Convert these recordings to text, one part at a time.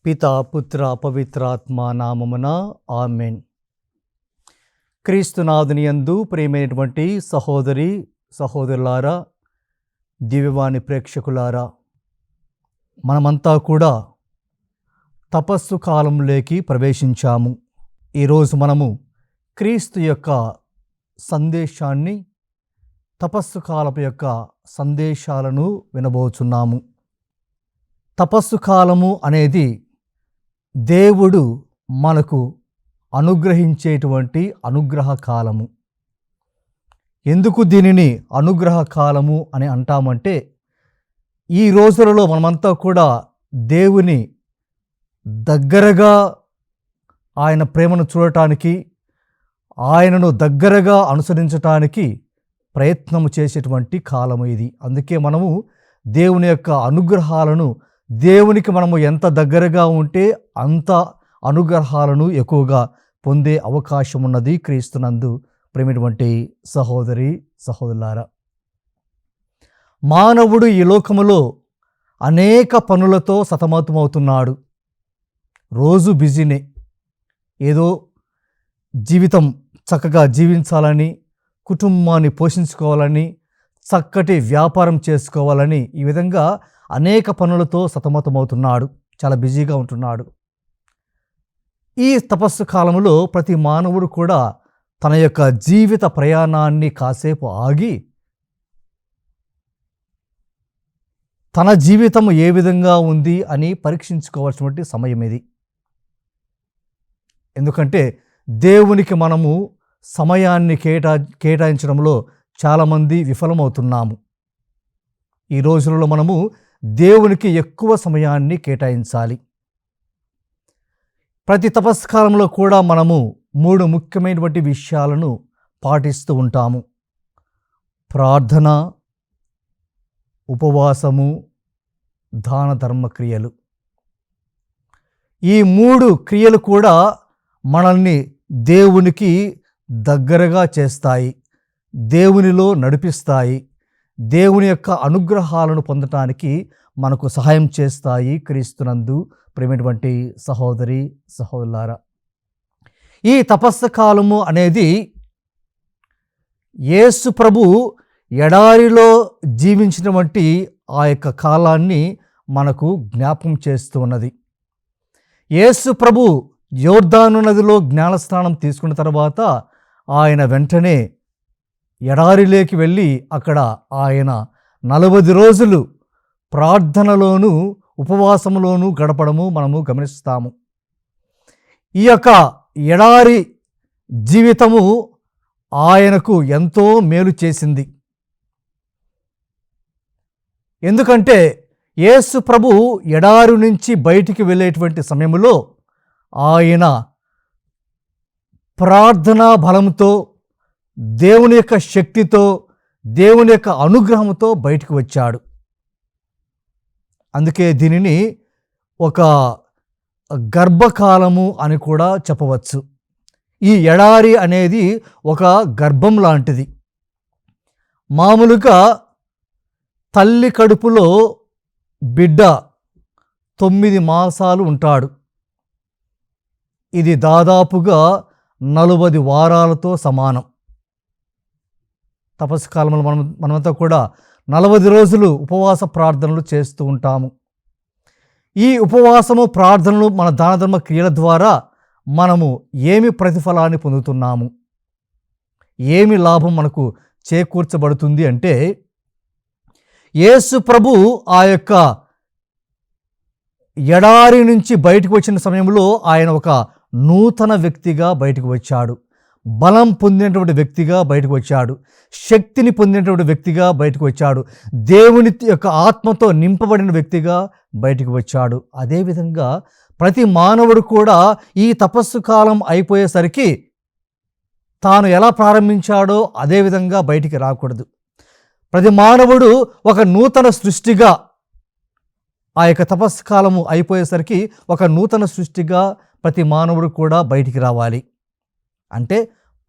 పితా పుత్ర పవిత్రాత్మ నామమున ఆమెన్. క్రీస్తునాథుని యందు ప్రియమైనటువంటి సహోదరి సహోదరులారా, దివ్యవాణి ప్రేక్షకులారా, మనమంతా కూడా తపస్సు కాలంలోకి ప్రవేశించాము. ఈరోజు మనము క్రీస్తు యొక్క సందేశాన్ని, తపస్సు కాలపు యొక్క సందేశాలను వినబోచున్నాము. తపస్సు కాలము అనేది దేవుడు మనకు అనుగ్రహించేటువంటి అనుగ్రహ కాలము. ఎందుకు దీనిని అనుగ్రహ కాలము అని అంటామంటే, ఈ రోజులలో మనమంతా కూడా దేవుని దగ్గరగా, ఆయన ప్రేమను చూడటానికి, ఆయనను దగ్గరగా అనుసరించటానికి ప్రయత్నము చేసేటువంటి కాలము ఇది. అందుకే మనము దేవుని యొక్క అనుగ్రహాలను, దేవునికి మనము ఎంత దగ్గరగా ఉంటే అంత అనుగ్రహాలను ఎక్కువగా పొందే అవకాశం ఉన్నది క్రీస్తునందు. ప్రేమైనటువంటి సహోదరి సహోదరులారా, మానవుడు ఈ లోకములో అనేక పనులతో సతమతమవుతున్నాడు. రోజు బిజీనే. ఏదో జీవితం చక్కగా జీవించాలని, కుటుంబాన్ని పోషించుకోవాలని, చక్కటి వ్యాపారం చేసుకోవాలని, ఈ విధంగా అనేక పనులతో సతమతమవుతున్నాడు. చాలా బిజీగా ఉంటున్నాడు. ఈ తపస్సు కాలంలో ప్రతి మానవుడు కూడా తన యొక్క జీవిత ప్రయాణాన్ని కాసేపు ఆగి, తన జీవితం ఏ విధంగా ఉంది అని పరీక్షించుకోవాల్సినటువంటి సమయం ఇది. ఎందుకంటే దేవునికి మనము సమయాన్ని కేటాయించడంలో చాలామంది విఫలమవుతున్నాము. ఈ రోజులలో మనము దేవునికి ఎక్కువ సమయాన్ని కేటాయించాలి. ప్రతి తపస్కాలంలో కూడా మనము 3 ముఖ్యమైనటువంటి విషయాలను పాటిస్తూ ఉంటాము: ప్రార్థన, ఉపవాసము, దాన ధర్మ క్రియలు. ఈ 3 క్రియలు కూడా మనల్ని దేవునికి దగ్గరగా చేస్తాయి, దేవునిలో నడిపిస్తాయి, దేవుని యొక్క అనుగ్రహాలను పొందటానికి మనకు సహాయం చేస్తాయి. క్రీస్తునందు ప్రేమైనటువంటి సహోదరి సహోదరులారా, ఈ తపస్సు కాలము అనేది యేసు ప్రభు ఎడారిలో జీవించినటువంటి ఆ యొక్క కాలాన్ని మనకు జ్ఞాపకం చేస్తూ ఉన్నది. యేసు ప్రభు యోర్దాను నదిలో జ్ఞానస్నానం తీసుకున్న తర్వాత ఆయన వెంటనే ఎడారిలోకి వెళ్ళి అక్కడ ఆయన 40 రోజులు ప్రార్థనలోను ఉపవాసములోను గడపడము మనము గమనిస్తాము. ఈ యొక్క ఎడారి జీవితము ఆయనకు ఎంతో మేలు చేసింది. ఎందుకంటే యేసు ప్రభు ఎడారి నుంచి బయటికి వెళ్ళేటువంటి సమయంలో ఆయన ప్రార్థనా బలంతో, దేవుని యొక్క శక్తితో, దేవుని యొక్క అనుగ్రహంతో బయటకు వచ్చాడు. అందుకే దీనిని ఒక గర్భకాలము అని కూడా చెప్పవచ్చు. ఈ ఎడారి అనేది ఒక గర్భం లాంటిది. మామూలుగా తల్లి కడుపులో బిడ్డ 9 మాసాలు ఉంటాడు. ఇది దాదాపుగా 40 వారాలతో సమానం. తపస్సు కాలంలో మనమంతా కూడా 40 రోజులు ఉపవాస ప్రార్థనలు చేస్తూ ఉంటాము. ఈ ఉపవాసము ప్రార్థనలు, మన దాన ధర్మ క్రియల ద్వారా మనము ఏమి ప్రతిఫలాన్ని పొందుతున్నాము, ఏమి లాభం మనకు చేకూర్చబడుతుంది అంటే, యేసు ప్రభు ఆ యొక్క ఎడారి నుంచి బయటకు వచ్చిన సమయంలో ఆయన ఒక నూతన వ్యక్తిగా బయటకు వచ్చాడు. బలం పొందినటువంటి వ్యక్తిగా బయటకు వచ్చాడు. శక్తిని పొందినటువంటి వ్యక్తిగా బయటకు వచ్చాడు. దేవుని యొక్క ఆత్మతో నింపబడిన వ్యక్తిగా బయటకు వచ్చాడు. అదేవిధంగా ప్రతి మానవుడు కూడా ఈ తపస్సు కాలం అయిపోయేసరికి తాను ఎలా ప్రారంభించాడో అదేవిధంగా బయటికి రాకూడదు. ప్రతి మానవుడు ఒక నూతన సృష్టిగా, ఆ యొక్క తపస్సు కాలము అయిపోయేసరికి ఒక నూతన సృష్టిగా ప్రతి మానవుడు కూడా బయటికి రావాలి. అంటే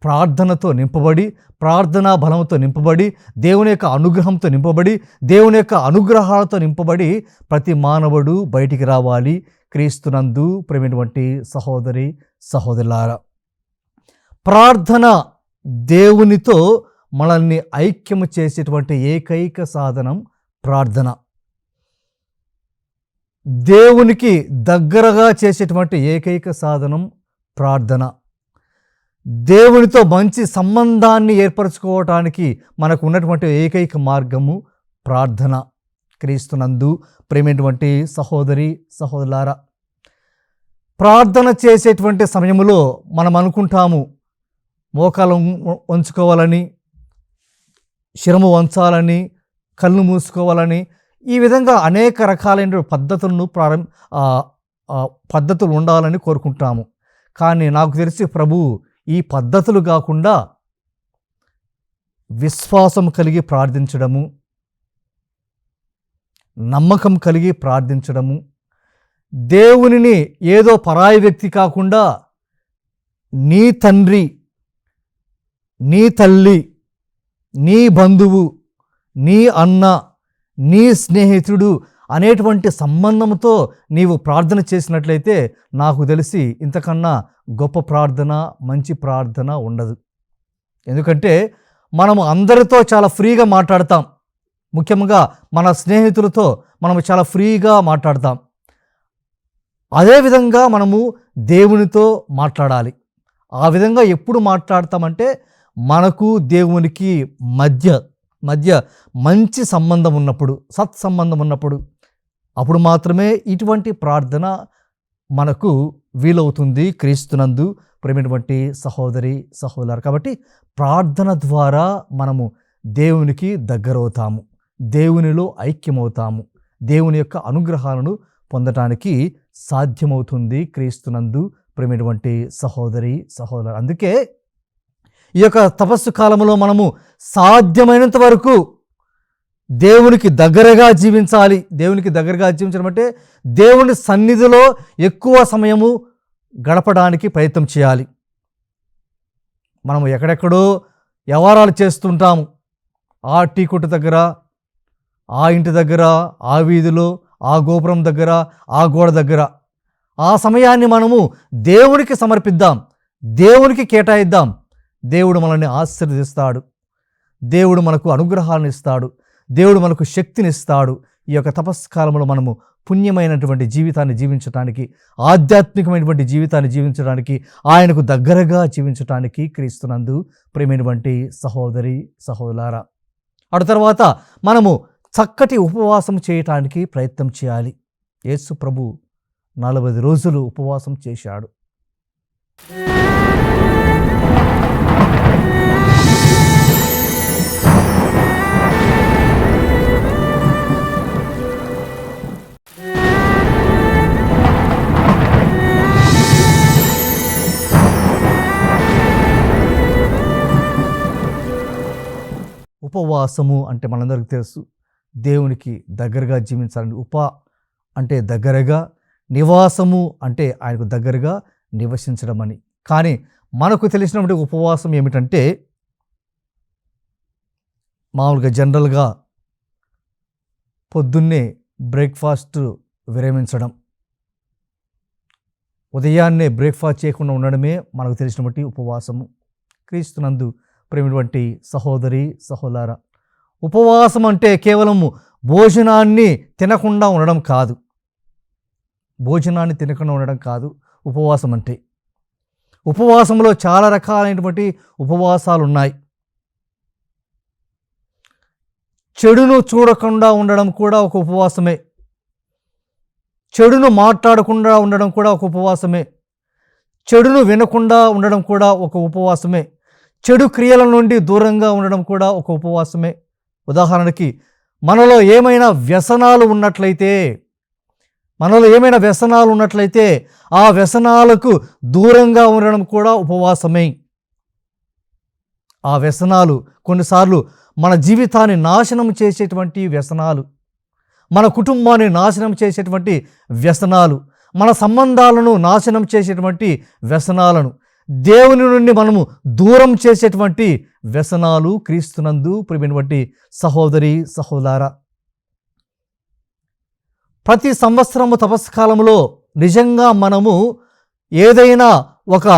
ప్రార్థనతో నింపబడి, ప్రార్థనా బలంతో నింపబడి, దేవుని యొక్క అనుగ్రహంతో నింపబడి, దేవుని యొక్క అనుగ్రహాలతో నింపబడి ప్రతి మానవుడు బయటికి రావాలి. క్రీస్తునందు ప్రేమైనటువంటి సహోదరి సహోదరులారా, ప్రార్థన దేవునితో మనల్ని ఐక్యము చేసేటువంటి ఏకైక సాధనం ప్రార్థన. దేవునికి దగ్గరగా చేసేటువంటి ఏకైక సాధనం ప్రార్థన. దేవునితో మంచి సంబంధాన్ని ఏర్పరచుకోవటానికి మనకు ఉన్నటువంటి ఏకైక మార్గము ప్రార్థన. క్రీస్తునందు ప్రేమైనటువంటి సహోదరి సహోదరులారా, ప్రార్థన చేసేటువంటి సమయంలో మనం అనుకుంటాము మోకాలు వంచుకోవాలని, శిరము వంచాలని, కళ్ళు మూసుకోవాలని, ఈ విధంగా అనేక రకాలైన పద్ధతులు ఉండాలని కోరుకుంటాము. కానీ నాకు తెలిసి ప్రభు ఈ పద్ధతులు కాకుండా విశ్వాసం కలిగి ప్రార్థించడము, నమ్మకం కలిగి ప్రార్థించడము, దేవునిని ఏదో పరాయి వ్యక్తి కాకుండా నీ తండ్రి, నీ తల్లి, నీ బంధువు, నీ అన్న, నీ స్నేహితుడు అనేటువంటి సంబంధంతో నీవు ప్రార్థన చేసినట్లయితే నాకు తెలిసి ఇంతకన్నా గొప్ప ప్రార్థన, మంచి ప్రార్థన ఉండదు. ఎందుకంటే మనము అందరితో చాలా ఫ్రీగా మాట్లాడతాం. ముఖ్యంగా మన స్నేహితులతో మనము చాలా ఫ్రీగా మాట్లాడతాం. అదేవిధంగా మనము దేవునితో మాట్లాడాలి. ఆ విధంగా ఎప్పుడు మాట్లాడతామంటే మనకు దేవునికి మధ్య మంచి సంబంధం ఉన్నప్పుడు, సత్సంబంధం ఉన్నప్పుడు, అప్పుడు మాత్రమే ఇటువంటి ప్రార్థన మనకు వీలవుతుంది. క్రీస్తునందు ప్రేమైనటువంటి సహోదరి సహోదరు, కాబట్టి ప్రార్థన ద్వారా మనము దేవునికి దగ్గరవుతాము, దేవునిలో ఐక్యమవుతాము, దేవుని యొక్క అనుగ్రహాలను పొందటానికి సాధ్యమవుతుంది. క్రీస్తునందు ప్రేమైనటువంటి సహోదరి సహోదరు, అందుకే ఈ యొక్క తపస్సు కాలంలో మనము సాధ్యమైనంత వరకు దేవునికి దగ్గరగా జీవించాలి. దేవునికి దగ్గరగా జీవించడం అంటే దేవుని సన్నిధిలో ఎక్కువ సమయము గడపడానికి ప్రయత్నం చేయాలి. మనము ఎక్కడెక్కడో వ్యవహారాలు చేస్తుంటాము. ఆ టీ కొట్టు దగ్గర, ఆ ఇంటి దగ్గర, ఆ వీధిలో, ఆ గోపురం దగ్గర, ఆ గోడ దగ్గర. ఆ సమయాన్ని మనము దేవునికి సమర్పిద్దాం, దేవునికి కేటాయిద్దాం. దేవుడు మనల్ని ఆశీర్వదిస్తాడు, దేవుడు మనకు అనుగ్రహాలను ఇస్తాడు, దేవుడు మనకు శక్తిని ఇస్తాడు. ఈ యొక్క తపస్కాలంలో మనము పుణ్యమైనటువంటి జీవితాన్ని జీవించడానికి, ఆధ్యాత్మికమైనటువంటి జీవితాన్ని జీవించడానికి, ఆయనకు దగ్గరగా జీవించడానికి క్రీస్తునందు ప్రేమైనటువంటి సహోదరి సహోదరులారా, అటు తర్వాత మనము చక్కటి ఉపవాసం చేయటానికి ప్రయత్నం చేయాలి. యేసు ప్రభు 40 రోజులు ఉపవాసం చేశాడు. ఉపవాసము అంటే మనందరికీ తెలుసు, దేవునికి దగ్గరగా జీవించాలని. అంటే దగ్గరగా, నివాసము అంటే ఆయనకు దగ్గరగా నివసించడం అని. కానీ మనకు తెలిసినటువంటి ఉపవాసం ఏమిటంటే మామూలుగా జనరల్గా పొద్దున్నే బ్రేక్ఫాస్ట్ విరమించడం, ఉదయాన్నే బ్రేక్ఫాస్ట్ చేయకుండా ఉండడమే మనకు తెలిసినటువంటి ఉపవాసము. క్రీస్తునందు ప్రేమైనటువంటి సహోదరి సహోదర, ఉపవాసం అంటే కేవలము భోజనాన్ని తినకుండా ఉండడం కాదు. భోజనాన్ని తినకుండా ఉండడం కాదు ఉపవాసం అంటే. ఉపవాసంలో చాలా రకాలైనటువంటి ఉపవాసాలు ఉన్నాయి. చెడును చూడకుండా ఉండడం కూడా ఒక ఉపవాసమే. చెడును మాట్లాడకుండా ఉండడం కూడా ఒక ఉపవాసమే. చెడును వినకుండా ఉండడం కూడా ఒక ఉపవాసమే. చెడు క్రియల నుండి దూరంగా ఉండడం కూడా ఒక ఉపవాసమే. ఉదాహరణకి మనలో ఏమైనా వ్యసనాలు ఉన్నట్లయితే ఆ వ్యసనాలకు దూరంగా ఉండడం కూడా ఉపవాసమే. ఆ వ్యసనాలు కొన్నిసార్లు మన జీవితాన్ని నాశనం చేసేటువంటి వ్యసనాలు, మన కుటుంబాన్ని నాశనం చేసేటువంటి వ్యసనాలు, మన సంబంధాలను నాశనం చేసేటువంటి వ్యసనాలను, దేవుని నుండి మనము దూరం చేసేటువంటి వ్యసనాలు క్రీస్తునందు ప్రియమైనటువంటి సహోదరి సహోదర. ప్రతి సంవత్సరము తపస్కాలంలో నిజంగా మనము ఏదైనా ఒక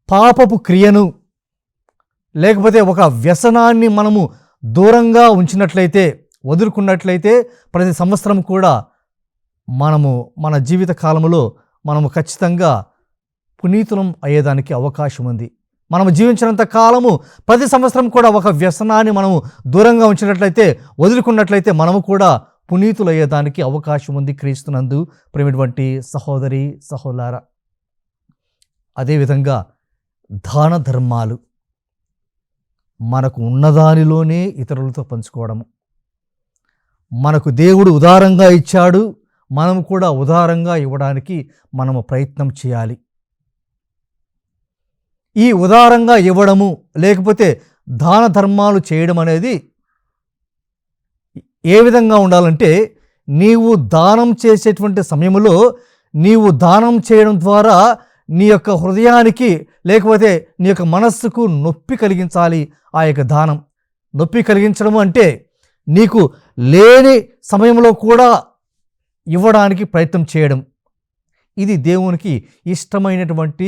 పాపపు క్రియను లేకపోతే ఒక వ్యసనాన్ని మనము దూరంగా ఉంచినట్లయితే, వదులుకున్నట్లయితే ప్రతి సంవత్సరం కూడా మనము మన జీవిత కాలంలో మనము ఖచ్చితంగా పునీతులం అయ్యేదానికి అవకాశం ఉంది. మనము జీవించినంత కాలము ప్రతి సంవత్సరం కూడా ఒక వ్యసనాన్ని మనము దూరంగా ఉంచినట్లయితే, వదులుకున్నట్లయితే మనము కూడా పునీతులు అయ్యేదానికి అవకాశం ఉంది క్రీస్తునందు ప్రేమైనటువంటి సహోదరి సహోదరులారా. అదేవిధంగా దాన ధర్మాలు, మనకు ఉన్నదానిలోనే ఇతరులతో పంచుకోవడము. మనకు దేవుడు ఉదారంగా ఇచ్చాడు, మనం కూడా ఉదారంగా ఇవ్వడానికి మనము ప్రయత్నం చేయాలి. ఈ ఉదారంగా ఇవ్వడము లేకపోతే దాన ధర్మాలు చేయడం అనేది ఏ విధంగా ఉండాలంటే, నీవు దానం చేసేటువంటి సమయంలో నీవు దానం చేయడం ద్వారా నీ యొక్క హృదయానికి లేకపోతే నీ యొక్క మనస్సుకు నొప్పి కలిగించాలి. ఆ యొక్క దానం నొప్పి కలిగించడం అంటే నీకు లేని సమయంలో కూడా ఇవ్వడానికి ప్రయత్నం చేయడం. ఇది దేవునికి ఇష్టమైనటువంటి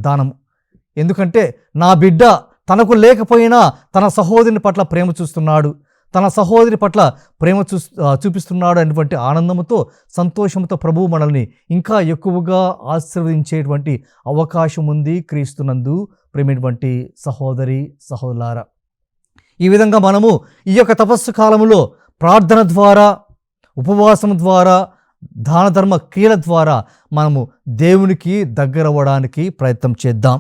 దానం. ఎందుకంటే నా బిడ్డ తనకు లేకపోయినా తన సహోదరుని పట్ల ప్రేమ చూస్తున్నాడు, తన సహోదరి పట్ల ప్రేమ చూపిస్తున్నాడు అనేటువంటి ఆనందంతో, సంతోషంతో ప్రభువు మనల్ని ఇంకా ఎక్కువగా ఆశీర్వదించేటువంటి అవకాశం ఉంది క్రీస్తునందు ప్రేమైనటువంటి సహోదరి సహోదరులారా. ఈ విధంగా మనము ఈ యొక్క తపస్సు కాలంలో ప్రార్థన ద్వారా, ఉపవాసం ద్వారా, దాన ధర్మ క్రియల ద్వారా మనము దేవునికి దగ్గరవ్వడానికి ప్రయత్నం చేద్దాం.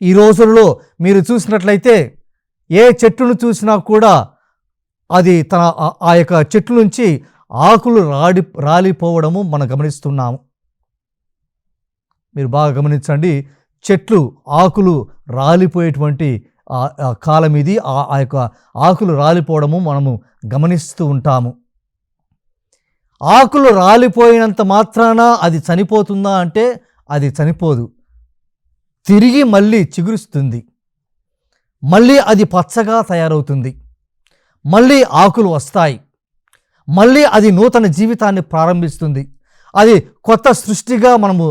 ఈ రోజుల్లో మీరు చూసినట్లయితే ఏ చెట్టును చూసినా కూడా అది ఆ యొక్క చెట్టు నుంచి ఆకులు రాలిపోవడము మనం గమనిస్తున్నాము. మీరు బాగా గమనించండి, చెట్లు ఆకులు రాలిపోయేటువంటి కాలం ఇది. ఆ యొక్క ఆకులు రాలిపోవడము మనము గమనిస్తూ ఉంటాము. ఆకులు రాలిపోయినంత మాత్రాన అది చనిపోతుందా అంటే అది చనిపోదు. తిరిగి మళ్ళీ చిగురుస్తుంది, మళ్ళీ అది పచ్చగా తయారవుతుంది, మళ్ళీ ఆకులు వస్తాయి, మళ్ళీ అది నూతన జీవితాన్ని ప్రారంభిస్తుంది. అది కొత్త సృష్టిగా మనము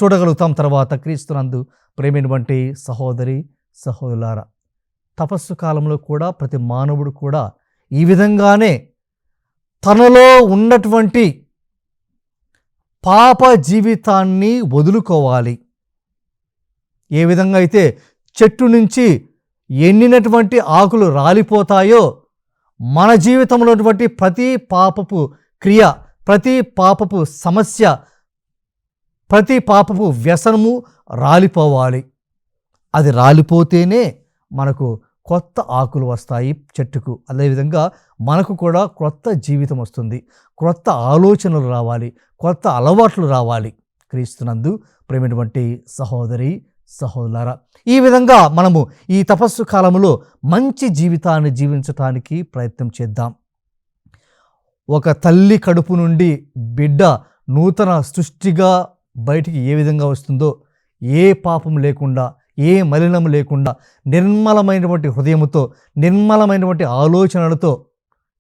చూడగలుగుతాం. తర్వాత క్రీస్తునందు ప్రేమైనటువంటి సహోదరి సహోదరులారా, తపస్సు కాలంలో కూడా ప్రతి మానవుడు కూడా ఈ విధంగానే తనలో ఉన్నటువంటి పాప జీవితాన్ని వదులుకోవాలి. ఏ విధంగా అయితే చెట్టు నుంచి ఎండినటువంటి ఆకులు రాలిపోతాయో, మన జీవితంలో ఉన్నటువంటి ప్రతి పాపపు క్రియ, ప్రతి పాపపు సమస్య, ప్రతి పాపపు వ్యసనము రాలిపోవాలి. అది రాలిపోతేనే మనకు కొత్త ఆకులు వస్తాయి చెట్టుకు. అదేవిధంగా మనకు కూడా కొత్త జీవితం వస్తుంది, కొత్త ఆలోచనలు రావాలి, కొత్త అలవాట్లు రావాలి. క్రీస్తునందు ప్రేమైనటువంటి సహోదరి సహోదరులారా, ఈ విధంగా మనము ఈ తపస్సు కాలంలో మంచి జీవితాన్ని జీవించటానికి ప్రయత్నం చేద్దాం. ఒక తల్లి కడుపు నుండి బిడ్డ నూతన సృష్టిగా బయటికి ఏ విధంగా వస్తుందో, ఏ పాపం లేకుండా, ఏ మలినం లేకుండా, నిర్మలమైనటువంటి హృదయముతో, నిర్మలమైనటువంటి ఆలోచనలతో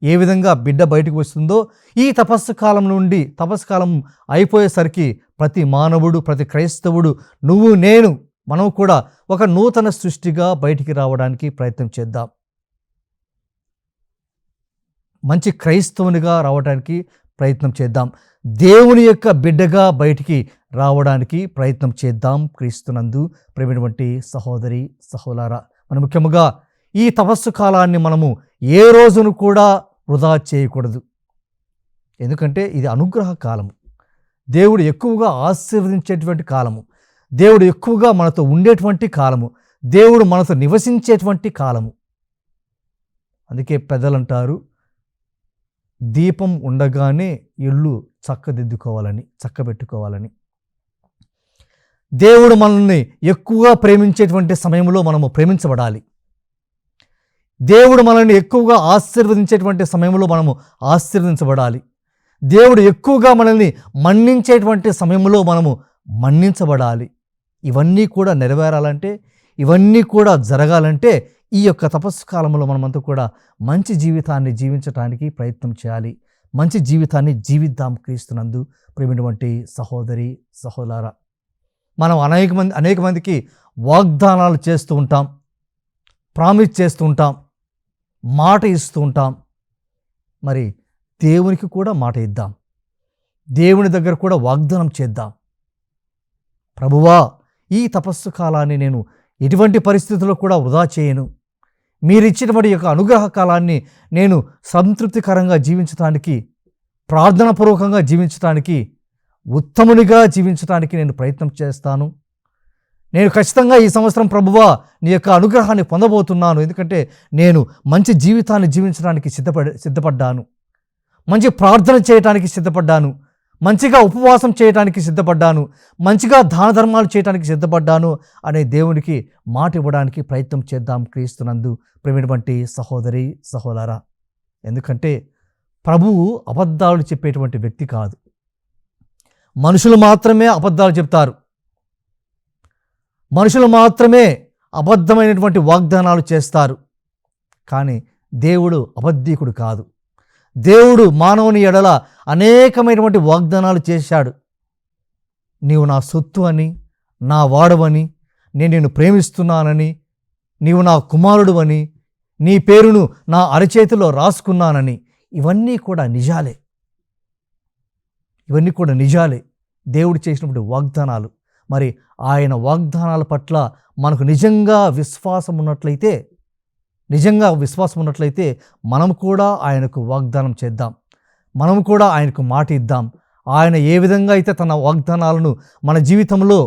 ఏ విధంగా బిడ్డ బయటకు వస్తుందో, ఈ తపస్సు కాలం నుండి, తపస్సు కాలం అయిపోయేసరికి ప్రతి మానవుడు, ప్రతి క్రైస్తవుడు, నువ్వు నేను, మనం కూడా ఒక నూతన సృష్టిగా బయటికి రావడానికి ప్రయత్నం చేద్దాం. మంచి క్రైస్తవునిగా రావడానికి ప్రయత్నం చేద్దాం. దేవుని యొక్క బిడ్డగా బయటికి రావడానికి ప్రయత్నం చేద్దాం. క్రీస్తునందు ప్రేమైనటువంటి సహోదరి సహోదరులారా, మనం ముఖ్యంగా ఈ తపస్సు కాలాన్ని మనము ఏ రోజును కూడా వృధా చేయకూడదు. ఎందుకంటే ఇది అనుగ్రహ కాలము, దేవుడు ఎక్కువగా ఆశీర్వదించేటువంటి కాలము, దేవుడు ఎక్కువగా మనతో ఉండేటువంటి కాలము, దేవుడు మనతో నివసించేటువంటి కాలము. అందుకే పెద్దలు అంటారు, దీపం ఉండగానే ఇల్లు చక్కదిద్దుకోవాలని, చక్కబెట్టుకోవాలని. దేవుడు మనల్ని ఎక్కువగా ప్రేమించేటువంటి సమయంలో మనము ప్రేమించబడాలి. దేవుడు మనల్ని ఎక్కువగా ఆశీర్వదించేటువంటి సమయంలో మనము ఆశీర్వదించబడాలి. దేవుడు ఎక్కువగా మనల్ని మన్నించేటువంటి సమయంలో మనము మన్నించబడాలి. ఇవన్నీ కూడా నెరవేరాలంటే, ఇవన్నీ కూడా జరగాలంటే ఈ యొక్క తపస్సు కాలంలో మనమంతా కూడా మంచి జీవితాన్ని జీవించడానికి ప్రయత్నం చేయాలి. మంచి జీవితాన్ని జీవిద్దాం క్రీస్తునందు. ప్రియమైనటువంటి సహోదరి సహోదరా, మనం అనేక మందికి వాగ్దానాలు చేస్తూ ఉంటాం, ప్రామిస్ చేస్తూ ఉంటాం, మాట ఇస్తూ ఉంటాం. మరి దేవునికి కూడా మాట ఇద్దాం, దేవుని దగ్గర కూడా వాగ్దానం చేద్దాం. ప్రభువా, ఈ తపస్సు కాలాన్ని నేను ఎటువంటి పరిస్థితుల్లో కూడా వృధా చేయను. మీరిచ్చినటువంటి యొక్క అనుగ్రహ కాలాన్ని నేను సంతృప్తికరంగా జీవించడానికి, ప్రార్థనాపూర్వకంగా జీవించడానికి, ఉత్తమునిగా జీవించడానికి నేను ప్రయత్నం చేస్తాను. నేను ఖచ్చితంగా ఈ సంవత్సరం ప్రభువా నీ యొక్క అనుగ్రహాన్ని పొందబోతున్నాను. ఎందుకంటే నేను మంచి జీవితాన్ని జీవించడానికి సిద్ధపడ్డాను, మంచి ప్రార్థన చేయడానికి సిద్ధపడ్డాను, మంచిగా ఉపవాసం చేయడానికి సిద్ధపడ్డాను, మంచిగా దాన ధర్మాలు చేయడానికి సిద్ధపడ్డాను అనే దేవునికి మాట ఇవ్వడానికి ప్రయత్నం చేద్దాం క్రీస్తునందు. ప్రియమైనటువంటి సహోదరి సహోదరా, ఎందుకంటే ప్రభువు అబద్ధాలు చెప్పేటువంటి వ్యక్తి కాదు. మనుషులు మాత్రమే అబద్ధాలు చెప్తారు, మనుషులు మాత్రమే అబద్ధమైనటువంటి వాగ్దానాలు చేస్తారు. కానీ దేవుడు అబద్ధీకుడు కాదు. దేవుడు మానవుని ఎడల అనేకమైనటువంటి వాగ్దానాలు చేశాడు. నీవు నా సొత్తు అని, నా వాడవని, నేను నిన్ను ప్రేమిస్తున్నానని, నీవు నా కుమారుడు అని, నీ పేరును నా అరచేతిలో రాసుకున్నానని, ఇవన్నీ కూడా నిజాలే. ఇవన్నీ కూడా నిజాలే, దేవుడు చేసినటువంటి వాగ్దానాలు. మరి ఆయన వాగ్దానాల పట్ల మనకు నిజంగా విశ్వాసం ఉన్నట్లయితే మనం కూడా ఆయనకు వాగ్దానం చేద్దాం, మనం కూడా ఆయనకు మాట ఇద్దాం. ఆయన ఏ విధంగా అయితే తన వాగ్దానాలను మన జీవితంలో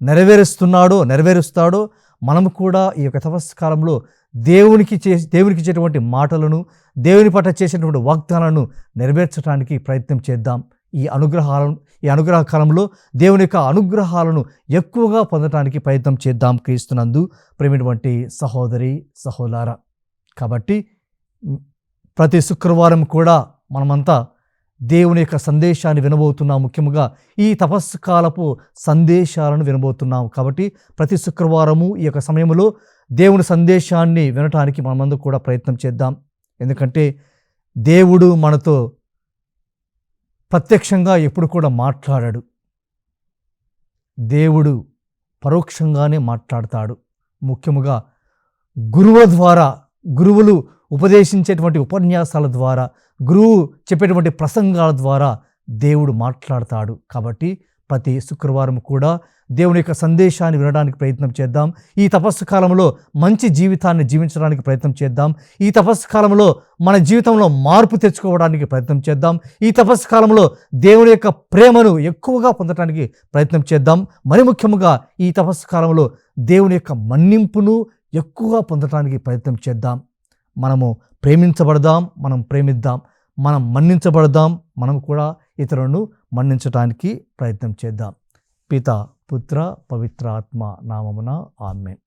నెరవేరుస్తాడో మనం కూడా ఈ యొక్క తపస్సు కాలంలో దేవునికి ఇచ్చేటువంటి మాటలను, దేవుని పట్ల చేసేటువంటి వాగ్దానాలను నెరవేర్చడానికి ప్రయత్నం చేద్దాం. ఈ అనుగ్రహ కాలంలో దేవుని యొక్క అనుగ్రహాలను ఎక్కువగా పొందడానికి ప్రయత్నం చేద్దాం క్రీస్తునందు. ప్రియమైనటువంటి సహోదరి సహోదరా, కాబట్టి ప్రతి శుక్రవారం కూడా మనమంతా దేవుని యొక్క సందేశాన్ని వినబోతున్నాం. ముఖ్యంగా ఈ తపస్సు కాలపు సందేశాలను వినబోతున్నాం. కాబట్టి ప్రతి శుక్రవారము ఈ యొక్క సమయంలో దేవుని సందేశాన్ని వినటానికి మనమందరం కూడా ప్రయత్నం చేద్దాం. ఎందుకంటే దేవుడు మనతో ప్రత్యక్షంగా ఎప్పుడు కూడా మాట్లాడాడు, దేవుడు పరోక్షంగానే మాట్లాడతాడు. ముఖ్యముగా గురువులు ఉపదేశించేటువంటి ఉపన్యాసాల ద్వారా, గురువు చెప్పేటువంటి ప్రసంగాల ద్వారా దేవుడు మాట్లాడతాడు. కాబట్టి ప్రతి శుక్రవారం కూడా దేవుని యొక్క సందేశాన్ని వినడానికి ప్రయత్నం చేద్దాం. ఈ తపస్సు కాలంలో మంచి జీవితాన్ని జీవించడానికి ప్రయత్నం చేద్దాం. ఈ తపస్సు కాలంలో మన జీవితంలో మార్పు తెచ్చుకోవడానికి ప్రయత్నం చేద్దాం. ఈ తపస్సు కాలంలో దేవుని యొక్క ప్రేమను ఎక్కువగా పొందడానికి ప్రయత్నం చేద్దాం. మరి ముఖ్యంగా ఈ తపస్సు కాలంలో దేవుని యొక్క మన్నింపును ఎక్కువగా పొందడానికి ప్రయత్నం చేద్దాం. మనము ప్రేమించబడదాం, మనం ప్రేమిద్దాం, మనం మన్నించబడదాం, మనం కూడా ఇతరులను మన్నించడానికి ప్రయత్నం చేద్దాం. పిత, పుత్ర, పవిత్ర ఆత్మ నామమున ఆమేన్.